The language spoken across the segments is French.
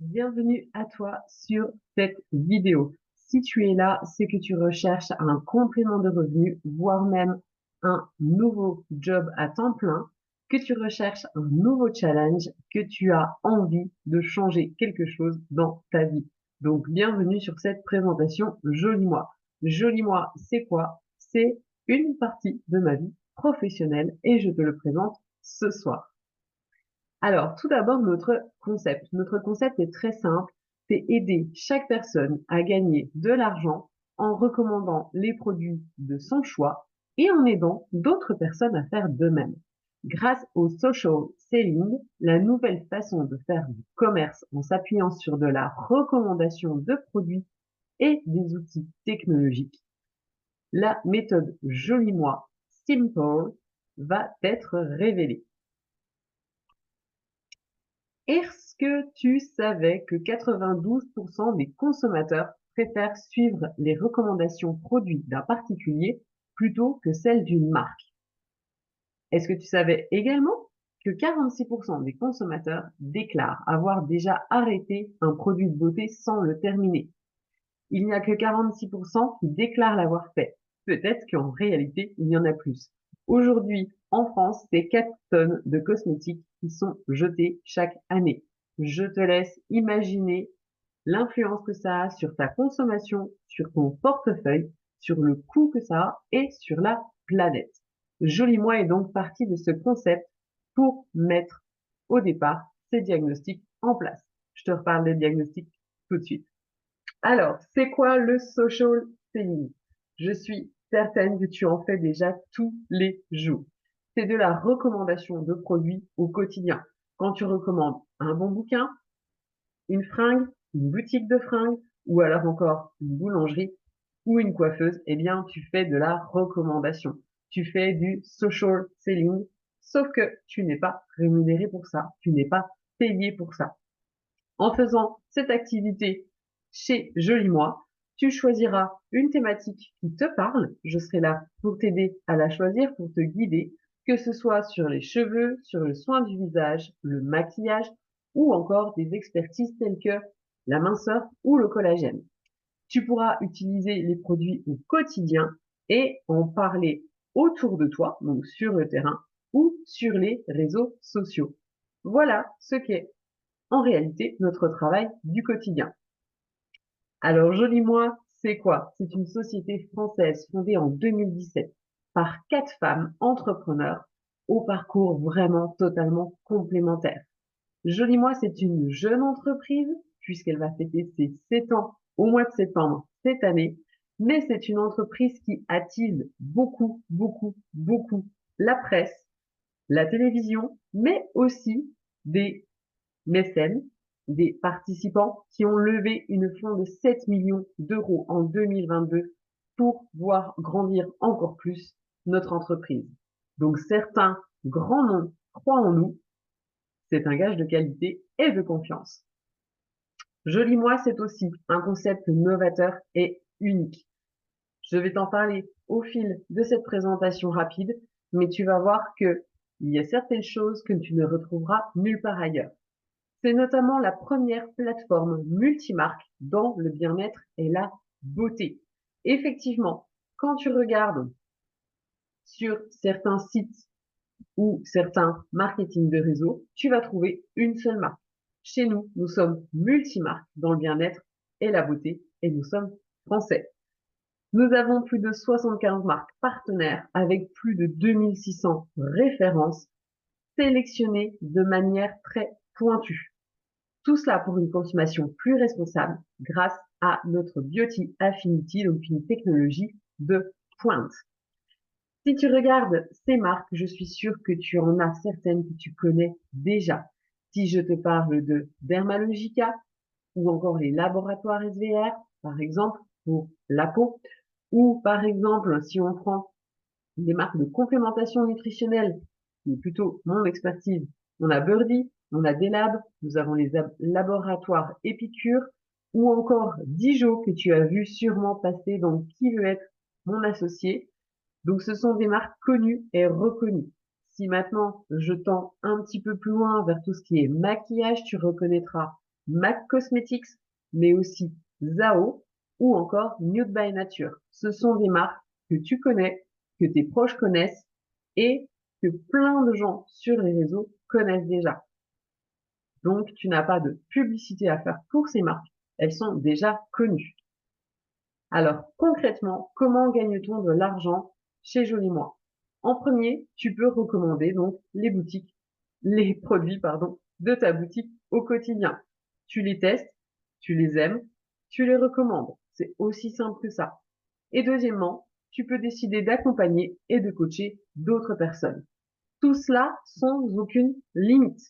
Bienvenue à toi sur cette vidéo. Si tu es là, c'est que tu recherches un complément de revenu, voire même un nouveau job à temps plein, que tu recherches un nouveau challenge, que tu as envie de changer quelque chose dans ta vie. Donc, bienvenue sur cette présentation Joli Moi. Joli Moi, c'est quoi? C'est une partie de ma vie professionnelle et je te le présente ce soir. Alors, tout d'abord, notre concept. Notre concept est très simple, c'est aider chaque personne à gagner de l'argent en recommandant les produits de son choix et en aidant d'autres personnes à faire de même. Grâce au social selling, la nouvelle façon de faire du commerce en s'appuyant sur de la recommandation de produits et des outils technologiques, la méthode Joli Moi Simple va être révélée. Est-ce que tu savais que 92% des consommateurs préfèrent suivre les recommandations produits d'un particulier plutôt que celles d'une marque? Est-ce que tu savais également que 46% des consommateurs déclarent avoir déjà arrêté un produit de beauté sans le terminer? Il n'y a que 46% qui déclarent l'avoir fait. Peut-être qu'en réalité, il y en a plus. Aujourd'hui, en France, c'est 4 tonnes de cosmétiques qui sont jetées chaque année. Je te laisse imaginer l'influence que ça a sur ta consommation, sur ton portefeuille, sur le coût que ça a et sur la planète. Joli Moi est donc parti de ce concept pour mettre au départ ces diagnostics en place. Je te reparle des diagnostics tout de suite. Alors, c'est quoi le social selling? Je suis certaine que tu en fais déjà tous les jours. C'est de la recommandation de produits au quotidien. Quand tu recommandes un bon bouquin, une fringue, une boutique de fringues, ou alors encore une boulangerie ou une coiffeuse, eh bien, tu fais de la recommandation. Tu fais du social selling, sauf que tu n'es pas rémunéré pour ça. Tu n'es pas payé pour ça. En faisant cette activité chez Joli Moi, tu choisiras une thématique qui te parle. Je serai là pour t'aider à la choisir, pour te guider, que ce soit sur les cheveux, sur le soin du visage, le maquillage ou encore des expertises telles que la minceur ou le collagène. Tu pourras utiliser les produits au quotidien et en parler autour de toi, donc sur le terrain ou sur les réseaux sociaux. Voilà ce qu'est en réalité notre travail du quotidien. Alors, Joli Moi, c'est quoi? C'est une société française fondée en 2017 par 4 femmes entrepreneurs au parcours vraiment totalement complémentaire. Joli Moi, c'est une jeune entreprise puisqu'elle va fêter ses 7 ans au mois de septembre cette année, mais c'est une entreprise qui attise beaucoup, beaucoup, beaucoup la presse, la télévision, mais aussi des mécènes, des participants qui ont levé une fonds de 7 millions d'euros en 2022 pour voir grandir encore plus notre entreprise. Donc certains grands noms croient en nous, c'est un gage de qualité et de confiance. Joli Moi, c'est aussi un concept novateur et unique. Je vais t'en parler au fil de cette présentation rapide, mais tu vas voir que il y a certaines choses que tu ne retrouveras nulle part ailleurs. C'est notamment la première plateforme multimarque dans le bien-être et la beauté. Effectivement, quand tu regardes sur certains sites ou certains marketing de réseau, tu vas trouver une seule marque. Chez nous, nous sommes multimarques dans le bien-être et la beauté et nous sommes français. Nous avons plus de 75 marques partenaires avec plus de 2600 références sélectionnées de manière très pointue. Tout cela pour une consommation plus responsable grâce à notre Beauty Affinity, donc une technologie de pointe. Si tu regardes ces marques, je suis sûre que tu en as certaines que tu connais déjà. Si je te parle de Dermalogica ou encore les laboratoires SVR, par exemple, pour la peau, ou par exemple, si on prend des marques de complémentation nutritionnelle, qui est plutôt mon expertise. On a Birdie, on a Delab, nous avons les laboratoires Épicure, ou encore Dijon, que tu as vu sûrement passer dans Qui veut être mon associé. Donc ce sont des marques connues et reconnues. Si maintenant je tends un petit peu plus loin vers tout ce qui est maquillage, tu reconnaîtras MAC Cosmetics, mais aussi Zao ou encore Nude by Nature. Ce sont des marques que tu connais, que tes proches connaissent et que plein de gens sur les réseaux connaissent déjà. Donc, tu n'as pas de publicité à faire pour ces marques. Elles sont déjà connues. Alors, concrètement, comment gagne-t-on de l'argent chez Joli Moi? En premier, tu peux recommander donc les produits, pardon, de ta boutique au quotidien. Tu les testes, tu les aimes, tu les recommandes. C'est aussi simple que ça. Et deuxièmement, tu peux décider d'accompagner et de coacher d'autres personnes. Tout cela sans aucune limite.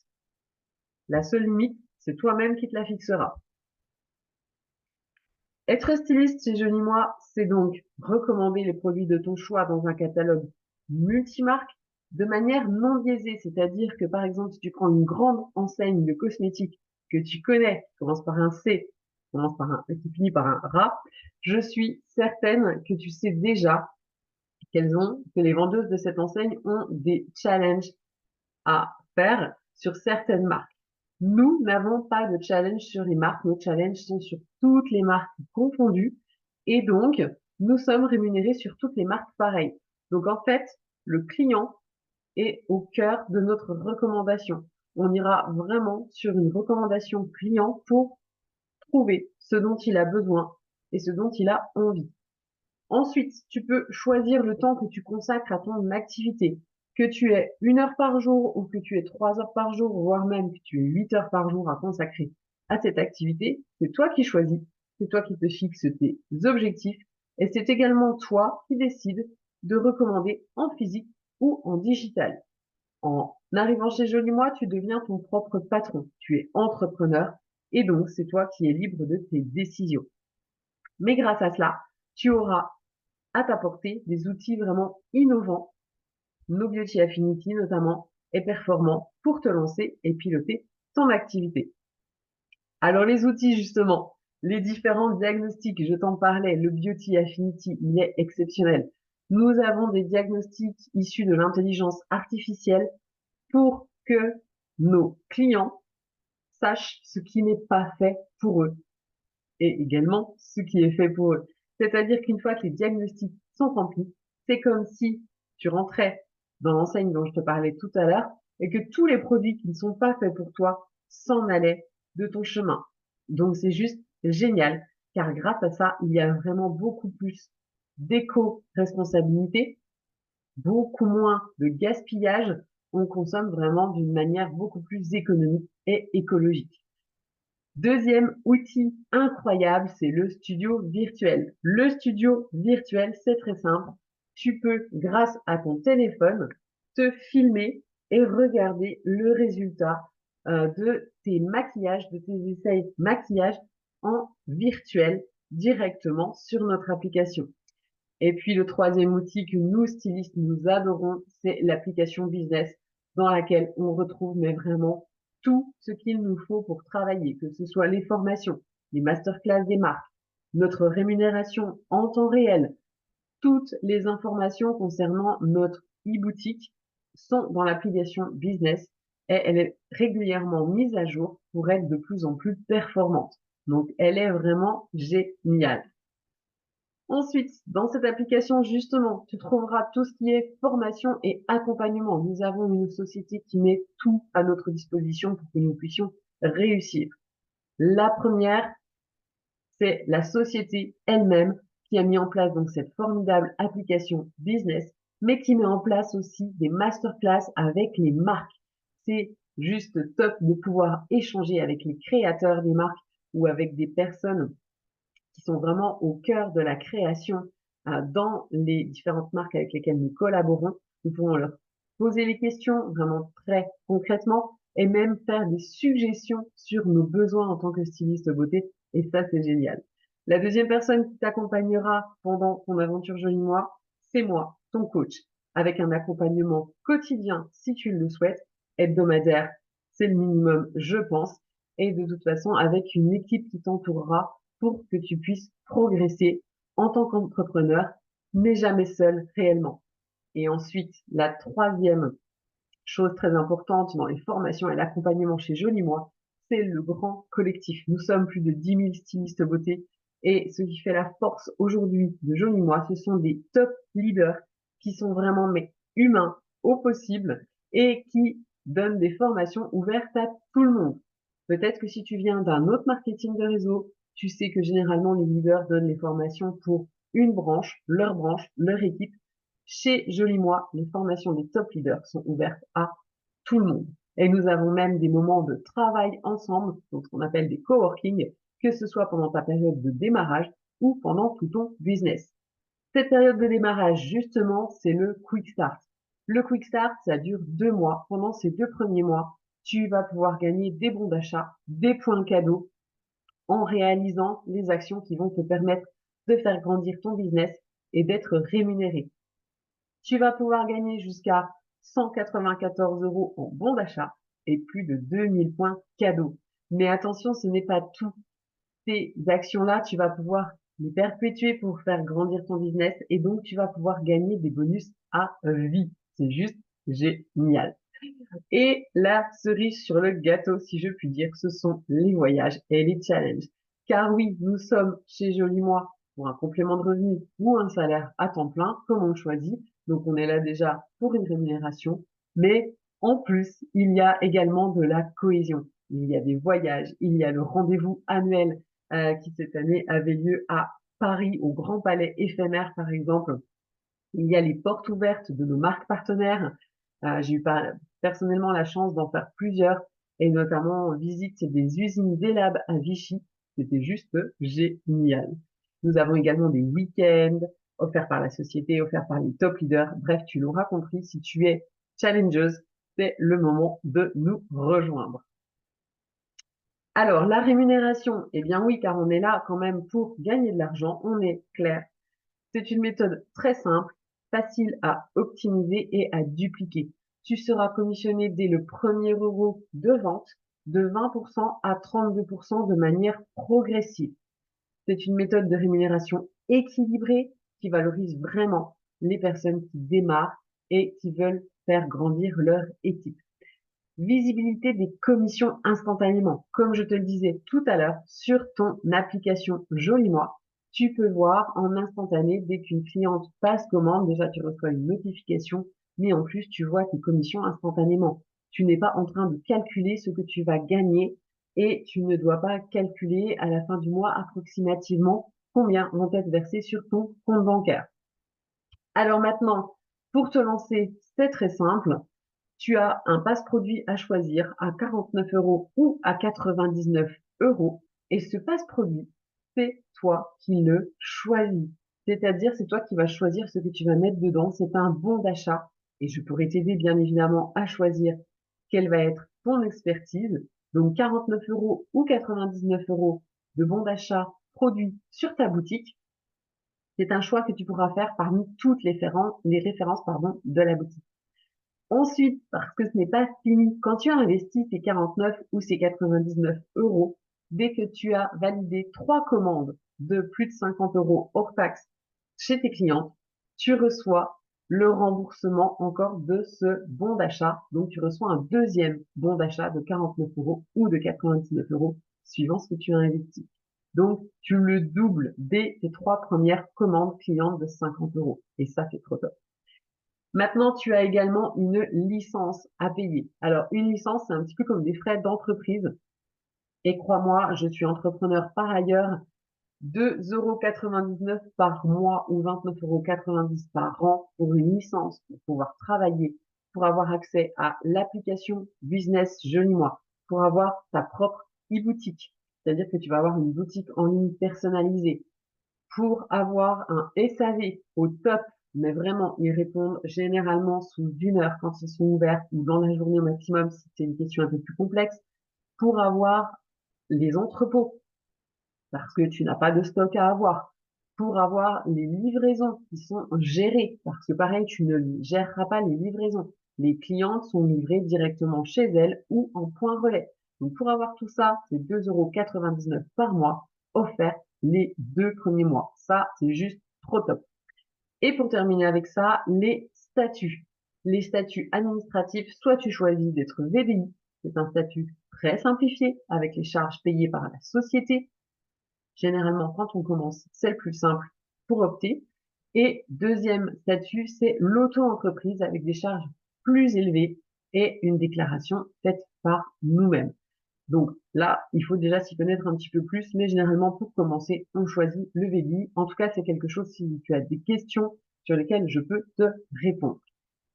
La seule limite, c'est toi-même qui te la fixera. Être styliste chez Joli Moi, c'est donc recommander les produits de ton choix dans un catalogue multimarque de manière non biaisée. C'est-à-dire que, par exemple, si tu prends une grande enseigne de cosmétiques que tu connais, qui commence par un C, qui finit par un RA, je suis certaine que tu sais déjà que les vendeuses de cette enseigne ont des challenges à faire sur certaines marques. Nous n'avons pas de challenge sur les marques. Nos challenges sont sur toutes les marques confondues. Et donc, nous sommes rémunérés sur toutes les marques pareilles. Donc, en fait, le client est au cœur de notre recommandation. On ira vraiment sur une recommandation client pour trouver ce dont il a besoin et ce dont il a envie. Ensuite, tu peux choisir le temps que tu consacres à ton activité. Que tu aies 1 heure par jour ou que tu aies 3 heures par jour, voire même que tu aies 8 heures par jour à consacrer à cette activité, c'est toi qui choisis, c'est toi qui te fixes tes objectifs et c'est également toi qui décides de recommander en physique ou en digital. En arrivant chez Joli Moi, tu deviens ton propre patron, tu es entrepreneur et donc c'est toi qui es libre de tes décisions. Mais grâce à cela, tu auras à t'apporter des outils vraiment innovants, No Beauty Affinity notamment, et performants pour te lancer et piloter ton activité. Alors les outils justement, les différents diagnostics, je t'en parlais, le Beauty Affinity, il est exceptionnel. Nous avons des diagnostics issus de l'intelligence artificielle pour que nos clients sachent ce qui n'est pas fait pour eux et également ce qui est fait pour eux. C'est-à-dire qu'une fois que les diagnostics sont remplis, c'est comme si tu rentrais dans l'enseigne dont je te parlais tout à l'heure et que tous les produits qui ne sont pas faits pour toi s'en allaient de ton chemin. Donc c'est juste génial, car grâce à ça, il y a vraiment beaucoup plus d'éco-responsabilité, beaucoup moins de gaspillage. On consomme vraiment d'une manière beaucoup plus économique et écologique. Deuxième outil incroyable, c'est le studio virtuel. Le studio virtuel, c'est très simple. Tu peux, grâce à ton téléphone, te filmer et regarder le résultat de tes maquillages, de tes essais maquillage en virtuel directement sur notre application. Et puis le troisième outil que nous, stylistes, nous adorons, c'est l'application business dans laquelle on retrouve mais vraiment tout ce qu'il nous faut pour travailler, que ce soit les formations, les masterclass des marques, notre rémunération en temps réel, toutes les informations concernant notre e-boutique sont dans l'application business et elle est régulièrement mise à jour pour être de plus en plus performante. Donc elle est vraiment géniale. Ensuite, dans cette application, justement, tu trouveras tout ce qui est formation et accompagnement. Nous avons une société qui met tout à notre disposition pour que nous puissions réussir. La première, c'est la société elle-même qui a mis en place donc cette formidable application business, mais qui met en place aussi des masterclass avec les marques. C'est juste top de pouvoir échanger avec les créateurs des marques ou avec des personnes qui sont vraiment au cœur de la création dans les différentes marques avec lesquelles nous collaborons. Nous pouvons leur poser les questions vraiment très concrètement et même faire des suggestions sur nos besoins en tant que styliste beauté. Et ça, c'est génial. La deuxième personne qui t'accompagnera pendant ton aventure Joli Moi, c'est moi, ton coach, avec un accompagnement quotidien si tu le souhaites, hebdomadaire, c'est le minimum, je pense, et de toute façon avec une équipe qui t'entourera pour que tu puisses progresser en tant qu'entrepreneur, mais jamais seul réellement. Et ensuite, la troisième chose très importante dans les formations et l'accompagnement chez Joli Moi, c'est le grand collectif. Nous sommes plus de 10 000 stylistes beauté et ce qui fait la force aujourd'hui de Jolie Moi, ce sont des top leaders qui sont vraiment mais humains au possible et qui donnent des formations ouvertes à tout le monde. Peut-être que si tu viens d'un autre marketing de réseau, tu sais que généralement les leaders donnent les formations pour une branche, leur équipe. Chez Jolie Moi, les formations des top leaders sont ouvertes à tout le monde. Et nous avons même des moments de travail ensemble, donc ce qu'on appelle des coworking, que ce soit pendant ta période de démarrage ou pendant tout ton business. Cette période de démarrage, justement, c'est le Quick Start. Le Quick Start, ça dure 2 mois. Pendant ces 2 premiers mois, tu vas pouvoir gagner des bons d'achat, des points cadeaux en réalisant les actions qui vont te permettre de faire grandir ton business et d'être rémunéré. Tu vas pouvoir gagner jusqu'à 194 € en bons d'achat et plus de 2000 points cadeaux. Mais attention, ce n'est pas tout. Ces actions-là, tu vas pouvoir les perpétuer pour faire grandir ton business et donc tu vas pouvoir gagner des bonus à vie. C'est juste génial. Et la cerise sur le gâteau, si je puis dire, ce sont les voyages et les challenges. Car oui, nous sommes chez Jolie Moi pour un complément de revenu ou un salaire à temps plein, comme on le choisit. Donc on est là déjà pour une rémunération. Mais en plus, il y a également de la cohésion. Il y a des voyages, il y a le rendez-vous annuel qui cette année avait lieu à Paris, au Grand Palais éphémère par exemple. Il y a les portes ouvertes de nos marques partenaires. J'ai eu personnellement la chance d'en faire plusieurs et notamment visite des usines d'Elab à Vichy. C'était juste génial. Nous avons également des week-ends offerts par la société, offerts par les top leaders. Bref, tu l'auras compris, si tu es challengeuse, c'est le moment de nous rejoindre. Alors, la rémunération, eh bien oui, car on est là quand même pour gagner de l'argent, on est clair. C'est une méthode très simple, facile à optimiser et à dupliquer. Tu seras commissionné dès le premier euro de vente de 20% à 32% de manière progressive. C'est une méthode de rémunération équilibrée qui valorise vraiment les personnes qui démarrent et qui veulent faire grandir leur équipe. Visibilité des commissions instantanément. Comme je te le disais tout à l'heure, sur ton application Jolie Moi, tu peux voir en instantané dès qu'une cliente passe commande. Déjà, tu reçois une notification, mais en plus, tu vois tes commissions instantanément. Tu n'es pas en train de calculer ce que tu vas gagner et tu ne dois pas calculer à la fin du mois approximativement combien vont être versés sur ton compte bancaire. Alors maintenant, pour te lancer, c'est très simple. Tu as un passe-produit à choisir à 49 € ou à 99 €. Et ce passe-produit, c'est toi qui le choisis. C'est-à-dire, c'est toi qui vas choisir ce que tu vas mettre dedans. C'est un bon d'achat. Et je pourrais t'aider, bien évidemment, à choisir quelle va être ton expertise. Donc, 49 € ou 99 € de bon d'achat produit sur ta boutique. C'est un choix que tu pourras faire parmi toutes les références, de la boutique. Ensuite, parce que ce n'est pas fini, quand tu as investi ces 49 ou ces 99 €, dès que tu as validé 3 commandes de plus de 50 € hors taxe chez tes clients, tu reçois le remboursement encore de ce bon d'achat. Donc, tu reçois un deuxième bon d'achat de 49 € ou de 99 € suivant ce que tu as investi. Donc, tu le doubles dès tes 3 premières commandes clientes de 50 €. Et ça, c'est trop top. Maintenant, tu as également une licence à payer. Alors, une licence, c'est un petit peu comme des frais d'entreprise. Et crois-moi, je suis entrepreneur par ailleurs. 2,99 € par mois ou 29,90 € par an pour une licence, pour pouvoir travailler, pour avoir accès à l'application Business Jolie Moi, pour avoir ta propre e-boutique. C'est-à-dire que tu vas avoir une boutique en ligne personnalisée, pour avoir un SAV au top, mais vraiment, ils répondent généralement sous 1 heure quand ils sont ouverts ou dans la journée au maximum si c'est une question un peu plus complexe, pour avoir les entrepôts, parce que tu n'as pas de stock à avoir, pour avoir les livraisons qui sont gérées, parce que pareil, tu ne géreras pas les livraisons. Les clientes sont livrées directement chez elles ou en point relais. Donc, pour avoir tout ça, c'est 2,99 € par mois, offert les 2 premiers mois. Ça, c'est juste trop top. Et pour terminer avec ça, les statuts. Les statuts administratifs, soit tu choisis d'être VDI, c'est un statut très simplifié avec les charges payées par la société. Généralement, quand on commence, c'est le plus simple pour opter. Et deuxième statut, c'est l'auto-entreprise avec des charges plus élevées et une déclaration faite par nous-mêmes. Donc là, il faut déjà s'y connaître un petit peu plus, mais généralement, pour commencer, on choisit le VDI. En tout cas, c'est quelque chose, si tu as des questions sur lesquelles je peux te répondre.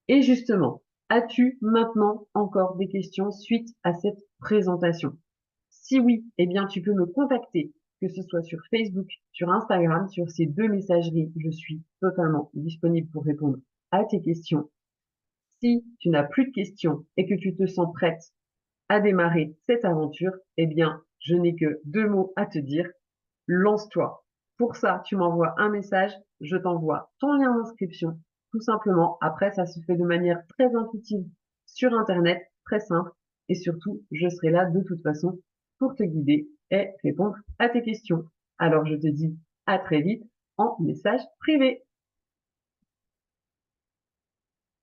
Et justement, as-tu maintenant encore des questions suite à cette présentation? Si oui, eh bien, tu peux me contacter, que ce soit sur Facebook, sur Instagram, sur ces deux messageries. Je suis totalement disponible pour répondre à tes questions. Si tu n'as plus de questions et que tu te sens prête à démarrer cette aventure, eh bien, je n'ai que deux mots à te dire. Lance-toi. Pour ça, tu m'envoies un message, je t'envoie ton lien d'inscription, tout simplement. Après, ça se fait de manière très intuitive sur Internet, très simple. Et surtout, je serai là de toute façon pour te guider et répondre à tes questions. Alors, je te dis à très vite en message privé.